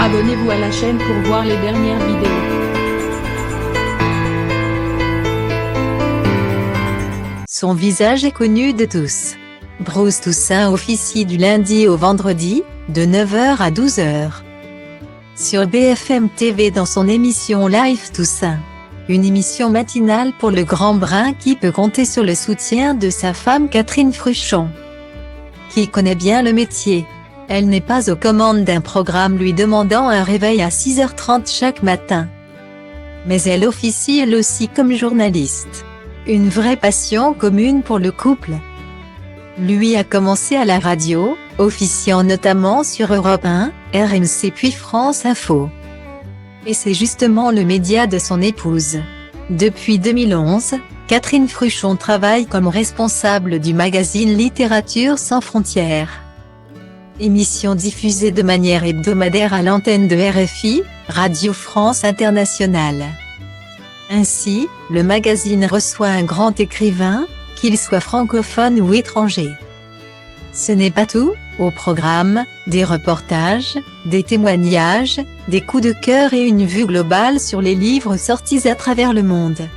Abonnez-vous à la chaîne pour voir les dernières vidéos. Son visage est connu de tous. Bruce Toussaint officie du lundi au vendredi, de 9h à 12h. Sur BFM TV dans son émission Live Toussaint. Une émission matinale pour le grand brun qui peut compter sur le soutien de sa femme Catherine Fruchon, qui connaît bien le métier. Elle n'est pas aux commandes d'un programme lui demandant un réveil à 6h30 chaque matin. Mais elle officie elle aussi comme journaliste. Une vraie passion commune pour le couple. Lui a commencé à la radio, officiant notamment sur Europe 1, RMC puis France Info. Et c'est justement le média de son épouse. Depuis 2011, Catherine Fruchon travaille comme responsable du magazine Littérature sans frontières. Émission diffusée de manière hebdomadaire à l'antenne de RFI, Radio France Internationale. Ainsi, le magazine reçoit un grand écrivain, qu'il soit francophone ou étranger. Ce n'est pas tout, au programme, des reportages, des témoignages, des coups de cœur et une vue globale sur les livres sortis à travers le monde.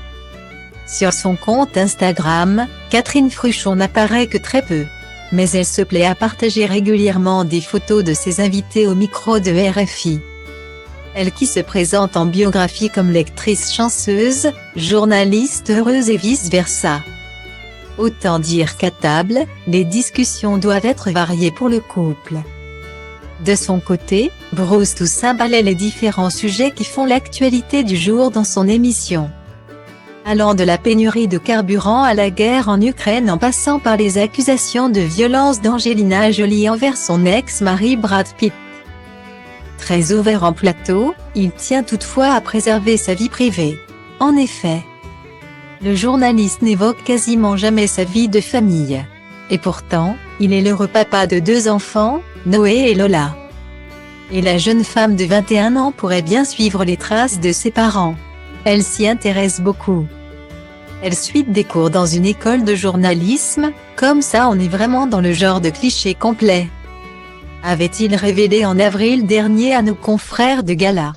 Sur son compte Instagram, Catherine Fruchon n'apparaît que très peu. Mais elle se plaît à partager régulièrement des photos de ses invités au micro de RFI. Elle qui se présente en biographie comme lectrice chanceuse, journaliste heureuse et vice-versa. Autant dire qu'à table, les discussions doivent être variées pour le couple. De son côté, Bruce Toussaint balaie les différents sujets qui font l'actualité du jour dans son émission. Allant de la pénurie de carburant à la guerre en Ukraine en passant par les accusations de violence d'Angelina Jolie envers son ex-mari Brad Pitt. Très ouvert en plateau, il tient toutefois à préserver sa vie privée. En effet, le journaliste n'évoque quasiment jamais sa vie de famille. Et pourtant, il est l'heureux papa de 2 enfants, Noé et Lola. Et la jeune femme de 21 ans pourrait bien suivre les traces de ses parents. Elle s'y intéresse beaucoup. Elle suit des cours dans une école de journalisme, comme ça on est vraiment dans le genre de cliché complet. Avait-il révélé en avril dernier à nos confrères de Gala.